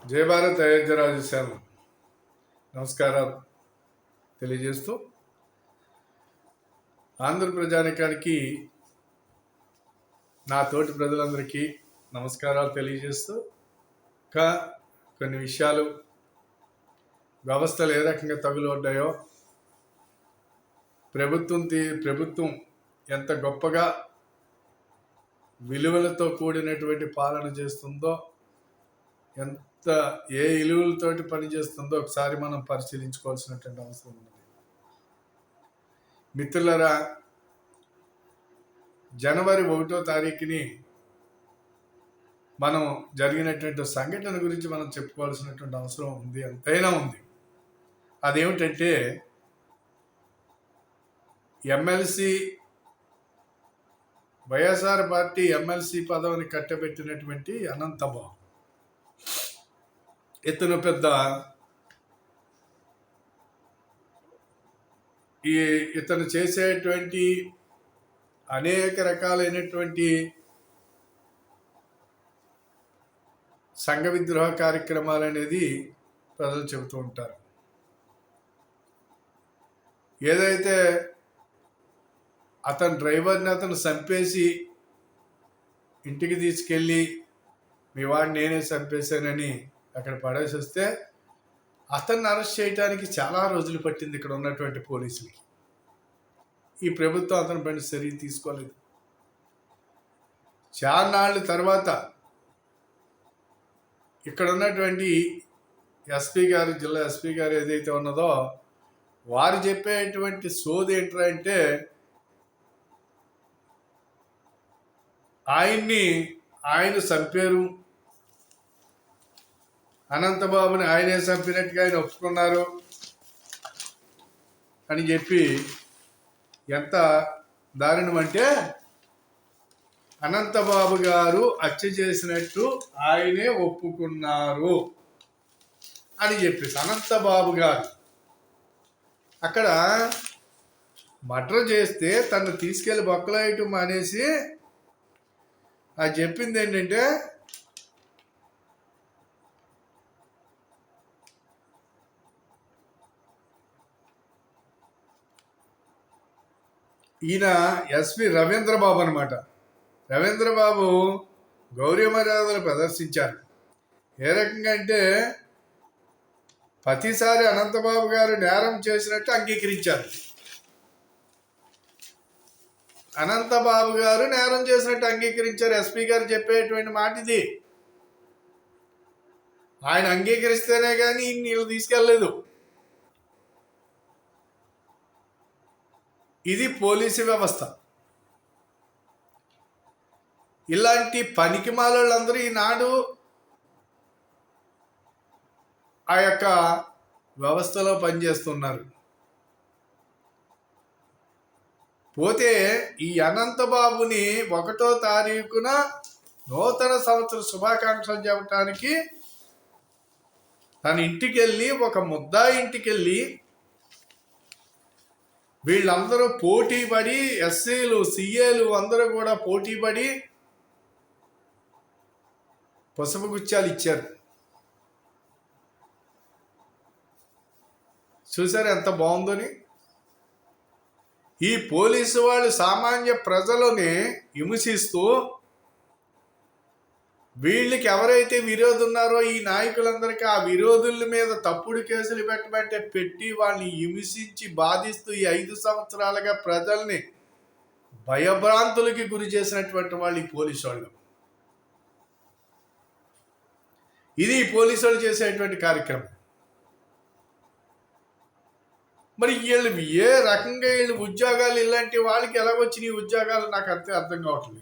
జయ భారత్ అయోధ్య రాజశ్యామ నమస్కారాలు తెలియజేస్తూ ఆంధ్ర ప్రజానికానికి నా తోటి ప్రజలందరికీ నమస్కారాలు తెలియజేస్తూ కొన్ని విషయాలు వ్యవస్థలు ఏ రకంగా తగులడ్డాయో ప్రభుత్వం ఎంత గొప్పగా విలువలతో కూడినటువంటి పాలన చేస్తుందో, ఎంత ఏ విలువలతోటి పనిచేస్తుందో ఒకసారి మనం పరిశీలించుకోవాల్సినటువంటి అవసరం ఉన్నది. మిత్రులరా, జనవరి 1వ తారీఖుని మనం జరిగినటువంటి సంఘటన గురించి మనం చెప్పుకోవాల్సినటువంటి అవసరం ఉంది, ఎంతైనా ఉంది. అదేమిటంటే ఎమ్మెల్సీ వైఎస్ఆర్ పార్టీ ఎమ్మెల్సీ పదవిని కట్టబెట్టినటువంటి అనంతబాబు ఇతను పెద్ద ఇతను చేసేటువంటి అనేక రకాలైనటువంటి సంఘ విద్రోహ కార్యక్రమాలు అనేది ప్రజలు చెబుతూ ఉంటారు. ఏదైతే అతని డ్రైవర్ని అతను చంపేసి ఇంటికి తీసుకెళ్ళి మీ వాడిని నేనే చంపేశానని అక్కడ పడేసి వస్తే అతన్ని అరెస్ట్ చేయడానికి చాలా రోజులు పట్టింది ఇక్కడ ఉన్నటువంటి పోలీసులకి. ఈ ప్రభుత్వం అతని పైన చర్య తీసుకోలేదు. చాలానాళ్ళ తర్వాత ఇక్కడ ఉన్నటువంటి ఎస్పీ గారు, జిల్లా ఎస్పీ గారు ఏదైతే ఉన్నదో వారు చెప్పేటువంటి సోది ఏంట్రా అంటే ఆయన చంపారు, అనంతబాబుని ఆయనే చంపినట్టుగా ఆయన ఒప్పుకున్నారు అని చెప్పి ఎంత దారుణం అంటే అనంతబాబు గారు హత్య చేసినట్టు ఆయనే ఒప్పుకున్నారు అని చెప్పేసి అనంతబాబు గారు అక్కడ మర్డర్ చేస్తే తను తీసుకెళ్ళి బొక్కలేయటం మానేసి అది చెప్పింది ఏంటంటే ఈయన ఎస్పి రవీంద్రబాబు అనమాట. రవీంద్రబాబు గౌరవ మర్యాదలు ప్రదర్శించారు. ఏ రకంగా అంటే ప్రతిసారి అనంతబాబు గారు నేరం చేసినట్టు అంగీకరించారు. అనంతబాబు గారు నేరం చేసినట్టు అంగీకరించారు. ఎస్పీ గారు చెప్పేటువంటి మాట ఇది. ఆయన అంగీకరిస్తేనే కానీ వీళ్ళు తీసుకెళ్ళలేదు. ఇది పోలీసు వ్యవస్థ. ఇలాంటి పనికిమాలందరూ ఈనాడు ఆ యొక్క వ్యవస్థలో పనిచేస్తున్నారు. పోతే ఈ అనంతబాబుని 1వ తారీఖున నూతన సంవత్సర శుభాకాంక్షలు చెప్పడానికి తన ఇంటికి వెళ్ళి, ఒక ముద్దాయి ఇంటికి వెళ్ళి వీళ్ళందరూ పోటీ పడి, ఎస్సీలు సిఏలు అందరూ కూడా పోటీ పడి పసుపు గుచ్చాలు ఇచ్చారు. చూసారు ఎంత బాగుందని. ఈ పోలీసు వాళ్ళు సామాన్య ప్రజలని హింసిస్తూ వీళ్ళకి ఎవరైతే విరోధులు ఉన్నారో ఈ నాయకులందరికీ ఆ విరోధుల మీద తప్పుడు కేసులు పెట్టమంటే పెట్టి వాళ్ళని హింసించి బాధిస్తూ ఈ 5 సంవత్సరాలుగా ప్రజల్ని భయభ్రాంతులకి గురి చేసినటువంటి వాళ్ళు ఈ పోలీసు వాళ్ళు. ఇది ఈ పోలీసు వాళ్ళు చేసేటువంటి కార్యక్రమం. మరి వీళ్ళు ఏ రకంగా వీళ్ళు ఉద్యోగాలు, ఇలాంటి వాళ్ళకి ఎలా వచ్చినాయి ఉద్యోగాలు నాకు అర్థం కావట్లేదు.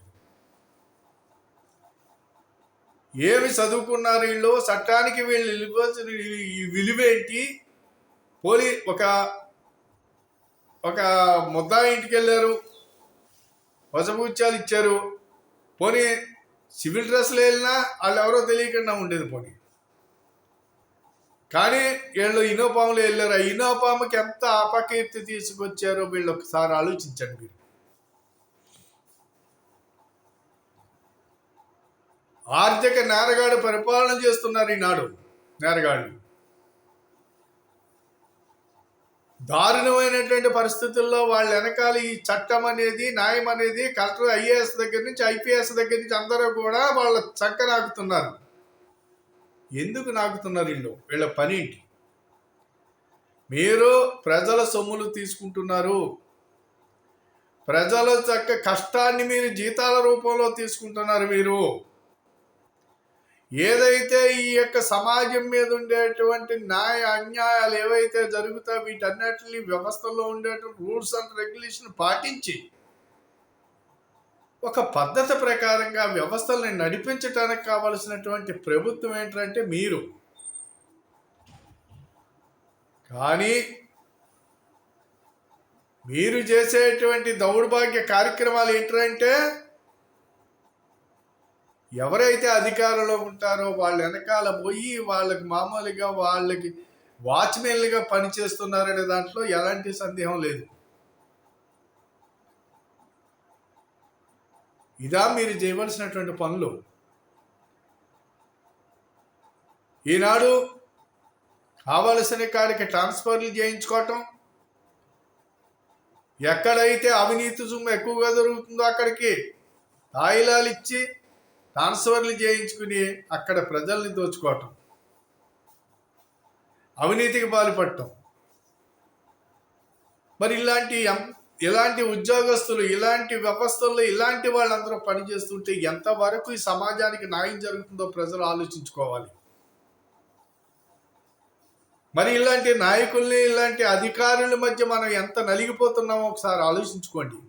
ఏమి చదువుకున్నారు వీళ్ళు, చట్టానికి వీళ్ళు విలువేంటి? ఒక ముద్దాయి ఇంటికి వెళ్ళారు, పసపుచ్చాలు ఇచ్చారు. పోనీ సివిల్ డ్రెస్లు వెళ్ళినా వాళ్ళు ఎవరో తెలియకుండా ఉండేది. పోనీ కానీ వీళ్ళు ఇనోపాములు వెళ్ళారు. ఆ ఇనోపాముకి ఎంత అపకీర్తి తీసుకొచ్చారో వీళ్ళు ఒకసారి ఆలోచించండి మీరు. ఆర్థిక నేరగాడు పరిపాలన చేస్తున్నారు ఈనాడు. నేరగాళ్ళు. దారుణమైనటువంటి పరిస్థితుల్లో వాళ్ళ వెనకాల ఈ చట్టం అనేది, న్యాయం అనేది, కలెక్టర్ ఐఏఎస్ దగ్గర నుంచి ఐపీఎస్ దగ్గర నుంచి అందరూ కూడా వాళ్ళ చంక నాకుతున్నారు. ఎందుకు నాకుతున్నారు? వీళ్ళ పని ఏంటి? మీరు ప్రజల సొమ్ములు తీసుకుంటున్నారు. ప్రజల కష్టాన్ని మీరు జీతాల రూపంలో తీసుకుంటున్నారు. మీరు ఏదైతే ఈ యొక్క సమాజం మీద ఉండేటువంటి న్యాయ అన్యాయాలు ఏవైతే జరుగుతాయో వీటన్నిటిని వ్యవస్థలో ఉండేటువంటి రూల్స్ అండ్ రెగ్యులేషన్ పాటించి ఒక పద్ధతి ప్రకారంగా వ్యవస్థల్ని నడిపించడానికి కావలసినటువంటి ప్రభుత్వం ఏంటంటే మీరు. కానీ మీరు చేసేటువంటి దౌర్భాగ్య కార్యక్రమాలు ఏంటంటే ఎవరైతే అధికారంలో ఉంటారో వాళ్ళ వెనకాల పోయి వాళ్ళకి మామూలుగా వాళ్ళకి వాచ్మెన్లుగా పనిచేస్తున్నారనే దాంట్లో ఎలాంటి సందేహం లేదు. ఇదా మీరు చేయవలసినటువంటి పనులు? ఈనాడు కావలసిన కాడికి ట్రాన్స్ఫర్లు చేయించుకోవటం, ఎక్కడైతే అవినీతి సొమ్ము ఎక్కువగా జరుగుతుందో అక్కడికి తాయిలాలు ఇచ్చి ట్రాన్స్ఫర్లు చేయించుకుని అక్కడ ప్రజల్ని దోచుకోవటం, అవినీతికి పాల్పడటం. మరి ఇలాంటి ఉద్యోగస్తులు, ఇలాంటి వ్యవస్థల్లో ఇలాంటి వాళ్ళందరూ పనిచేస్తుంటే ఎంతవరకు ఈ సమాజానికి న్యాయం జరుగుతుందో ప్రజలు ఆలోచించుకోవాలి. మరి ఇలాంటి నాయకుల్ని, ఇలాంటి అధికారుల మధ్య మనం ఎంత నలిగిపోతున్నామో ఒకసారి ఆలోచించుకోండి.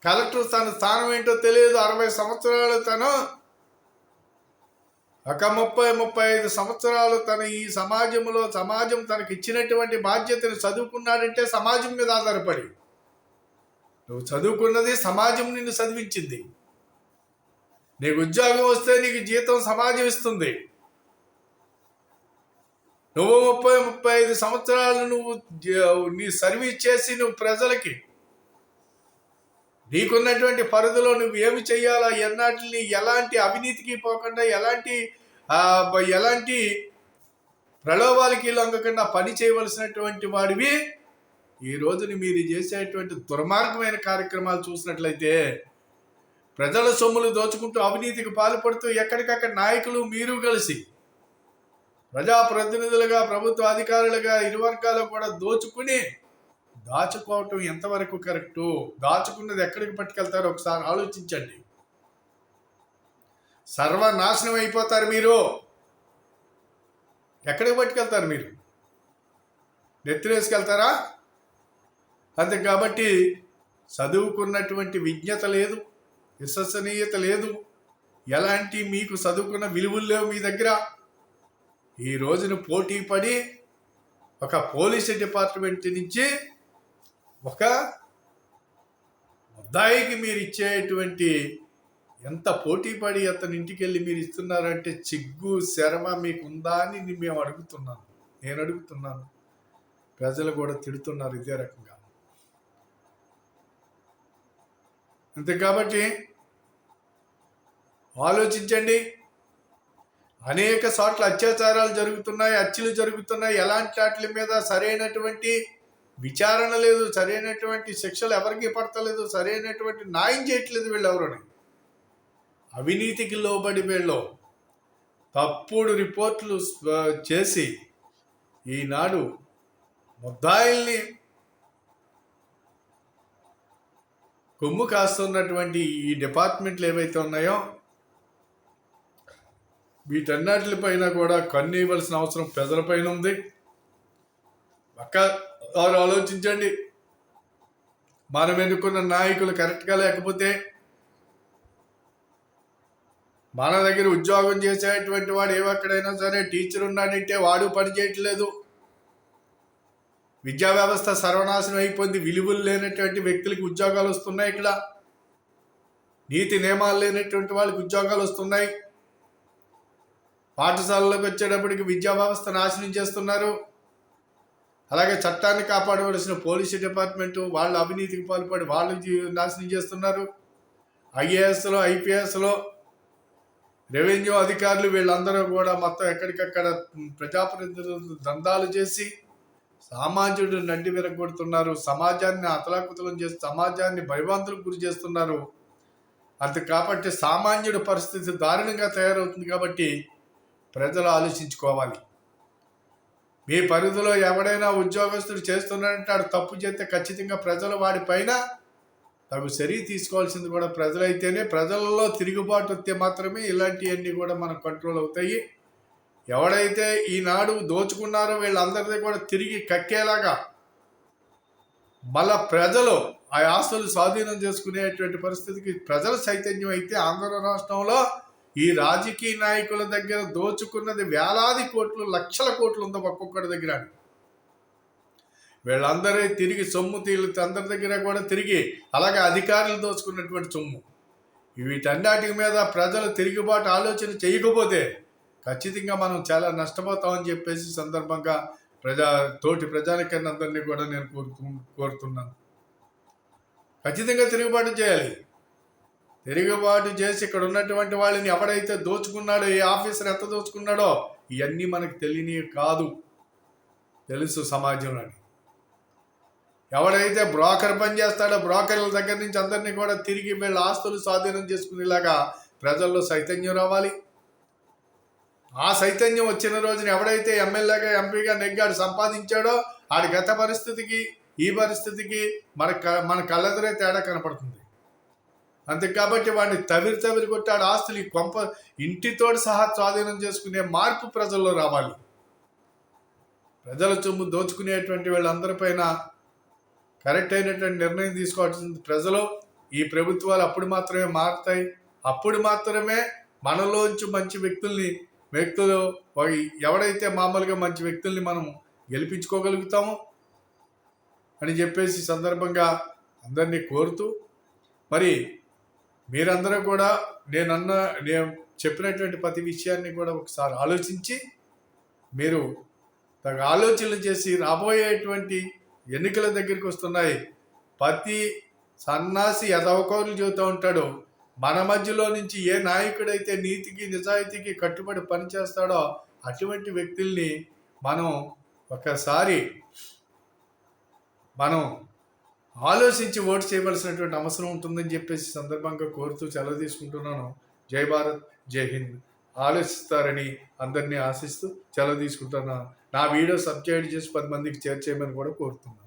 కలెక్టర్ తన స్థానం ఏంటో తెలియదు. 60 సంవత్సరాలు తను, ఒక 30-35 సంవత్సరాలు తను ఈ సమాజం తనకి ఇచ్చినటువంటి బాధ్యతను చదువుకున్నాడంటే సమాజం మీద ఆధారపడి. నువ్వు చదువుకున్నది సమాజం నిన్ను చదివించింది. నీకు ఉద్యోగం వస్తే నీకు జీతం సమాజం ఇస్తుంది. నువ్వు 30-35 సంవత్సరాలు నీ సర్వీస్ చేసి నువ్వు ప్రజలకి నీకున్నటువంటి పరిధిలో నువ్వు ఏమి చేయాలా, ఎన్నాటిని ఎలాంటి అవినీతికి పోకుండా, ఎలాంటి ప్రలోభాలకి లొంగకుండా పని చేయవలసినటువంటి వాడివి. ఈ రోజుని మీరు చేసేటువంటి దుర్మార్గమైన కార్యక్రమాలు చూసినట్లయితే ప్రజల సొమ్ములు దోచుకుంటూ అవినీతికి పాల్పడుతూ ఎక్కడికక్కడ నాయకులు మీరు కలిసి ప్రజాప్రతినిధులుగా, ప్రభుత్వ అధికారులుగా ఇరు వర్గాలు కూడా దాచుకోవటం ఎంతవరకు కరెక్టు? దాచుకున్నది ఎక్కడికి పట్టుకెళ్తారో ఒకసారి ఆలోచించండి. సర్వనాశనం అయిపోతారు మీరు. ఎక్కడికి పట్టుకెళ్తారు మీరు? నెత్తినేసుకెళ్తారా? అంతే. కాబట్టి చదువుకున్నటువంటి విజ్ఞత లేదు, విశ్వసనీయత లేదు, ఎలాంటి మీకు చదువుకున్న విలువలు లేవు మీ దగ్గర. ఈ రోజున పోటీ పడి ఒక పోలీసు డిపార్ట్మెంట్ నుంచి ఒక ముద్దాయికి మీరు ఇచ్చేటువంటి ఎంత పోటీ పడి అతని ఇంటికి వెళ్ళి మీరు ఇస్తున్నారంటే చిగ్గు శరమ మీకు ఉందా అని మేము అడుగుతున్నాను. నేను అడుగుతున్నాను, ప్రజలు కూడా తిడుతున్నారు ఇదే రకంగా. అంతే. కాబట్టి ఆలోచించండి. అనేక చోట్ల అత్యాచారాలు జరుగుతున్నాయి, హత్యలు జరుగుతున్నాయి. ఎలాంటి వాటి మీద సరైనటువంటి విచారణ లేదు, సరైనటువంటి శిక్షలు ఎవరికి పడతలేదు, సరైనటువంటి న్యాయం చేయట్లేదు వీళ్ళెవరని. అవినీతికి లోబడి వీళ్ళు తప్పుడు రిపోర్ట్లు చేసి ఈనాడు ముద్దాయిల్ని కొమ్ము కాస్తున్నటువంటి ఈ డిపార్ట్మెంట్లు ఏవైతే ఉన్నాయో వీటన్నిటిపైన కూడా కన్ను ఇవ్వాల్సిన అవసరం ప్రజలపైన ఉంది. వారు ఆలోచించండి. మనం ఎన్నుకున్న నాయకులు కరెక్ట్గా లేకపోతే, మన దగ్గర ఉద్యోగం చేసేటువంటి వాడు ఎక్కడైనా సరే టీచర్ ఉన్నాడంటే వాడు పని చేయట్లేదు. విద్యా వ్యవస్థ సర్వనాశనం అయిపోయింది. విలువలు లేనటువంటి వ్యక్తులకి ఉద్యోగాలు వస్తున్నాయి. ఇక్కడ నీతి నియమాలు లేనటువంటి వాళ్ళకి ఉద్యోగాలు వస్తున్నాయి. పాఠశాలలోకి వచ్చేటప్పటికి విద్యా వ్యవస్థ నాశనం చేస్తున్నారు. అలాగే చట్టాన్ని కాపాడవలసిన పోలీసు డిపార్ట్మెంటు వాళ్ళు అవినీతికి పాల్పడి వాళ్ళు నాశనం చేస్తున్నారు. ఐఏఎస్లో, ఐపీఎస్లో రెవెన్యూ అధికారులు వీళ్ళందరూ కూడా మొత్తం ఎక్కడికక్కడ ప్రజాప్రతినిధులు దందాలు చేసి సామాన్యుడు నడ్డి విరగొడుతున్నారు. సమాజాన్ని అతలాకుతలం చేసి సమాజాన్ని భయభ్రాంతులకు గురి చేస్తున్నారు. అంతే కాబట్టి సామాన్యుడి పరిస్థితి దారుణంగా తయారవుతుంది. కాబట్టి ప్రజలు ఆలోచించుకోవాలి. మీ పరిధిలో ఎవడైనా ఉద్యోగస్తుడు చేస్తున్నాడంటే ఆడు తప్పు చేస్తే ఖచ్చితంగా ప్రజలు వాడి పైన తగు చర్య తీసుకోవాల్సింది కూడా ప్రజలైతేనే. ప్రజలలో తిరుగుబాటు వస్తే మాత్రమే ఇలాంటివన్నీ కూడా మనకు కంట్రోల్ అవుతాయి. ఎవడైతే ఈనాడు దోచుకున్నారో వీళ్ళందరినీ కూడా తిరిగి కక్కేలాగా మళ్ళా ప్రజలు ఆ ఆస్తులు స్వాధీనం చేసుకునేటువంటి పరిస్థితికి ప్రజల చైతన్యం అయితే ఆంధ్ర రాష్ట్రంలో ఈ రాజకీయ నాయకుల దగ్గర దోచుకున్నది వేలాది కోట్లు, లక్షల కోట్లు ఉందో ఒక్కొక్కటి దగ్గర. వీళ్ళందరూ తిరిగి సొమ్ము అందరి దగ్గర కూడా తిరిగి అలాగే అధికారులు దోచుకున్నటువంటి సొమ్ము. వీటన్నిటి మీద ప్రజలు తిరుగుబాటు ఆలోచన చేయకపోతే ఖచ్చితంగా మనం చాలా నష్టపోతామని చెప్పేసి సందర్భంగా తోటి ప్రజానికన్నా అందరినీ కూడా నేను కోరుతున్నాను. ఖచ్చితంగా తిరుగుబాటు చేయాలి. తిరుగుబాటు చేసి ఇక్కడ ఉన్నటువంటి వాళ్ళని ఎవడైతే దోచుకున్నాడో, ఏ ఆఫీసర్ ఎంత దోచుకున్నాడో ఇవన్నీ మనకు తెలియని కాదు, తెలుసు సమాజంలో. ఎవడైతే బ్రోకర్ పని చేస్తాడో బ్రోకర్ల దగ్గర నుంచి అందరినీ కూడా తిరిగి వీళ్ళ ఆస్తులు స్వాధీనం చేసుకునేలాగా ప్రజల్లో చైతన్యం రావాలి. ఆ చైతన్యం వచ్చిన రోజున ఎవడైతే ఎమ్మెల్యేగా ఎంపీగా నెగ్గాడు సంపాదించాడో ఆడి గత పరిస్థితికి ఈ పరిస్థితికి మన కళ్ళెదురే తేడా కనపడుతుంది. అంతే కాబట్టి వాడిని తవిరి కొట్టాడు ఆస్తులు కొంప ఇంటితోటి సహా స్వాధీనం చేసుకునే మార్పు ప్రజల్లో రావాలి. ప్రజల సొమ్ము దోచుకునేటువంటి వాళ్ళందరిపైన కరెక్ట్ అయినటువంటి నిర్ణయం తీసుకోవాల్సింది ప్రజలు. ఈ ప్రభుత్వాలు అప్పుడు మాత్రమే మారుతాయి. అప్పుడు మాత్రమే మనలోంచి మంచి వ్యక్తులు ఎవడైతే మామూలుగా మంచి వ్యక్తుల్ని మనం గెలిపించుకోగలుగుతామో అని చెప్పేసి సందర్భంగా అందరినీ కోరుతూ, మరి మీరందరూ కూడా నేను చెప్పినటువంటి ప్రతి విషయాన్ని కూడా ఒకసారి ఆలోచించి మీరు తగ్గ ఆలోచనలు చేసి రాబోయేటువంటి ఎన్నికల దగ్గరికి వస్తున్నాయి. ప్రతి సన్నాసి ఎదవకోరులు చెబుతూ ఉంటాడు. మన మధ్యలో నుంచి ఏ నాయకుడైతే నీతికి నిజాయితీకి కట్టుబడి పనిచేస్తాడో అటువంటి వ్యక్తుల్ని మనం ఒకసారి ఆలోచించి ఓటు చేయవలసినటువంటి అవసరం ఉంటుందని చెప్పేసి సందర్భంగా కోరుతూ సెలవు తీసుకుంటున్నాను. జై భారత్, జై హింద్. ఆలోచిస్తారని అందరినీ ఆశిస్తూ సెలవు తీసుకుంటున్నాను. నా వీడియో సబ్స్క్రైబ్ చేసి 10 మందికి షేర్ చేయమని కూడా కోరుతున్నాను.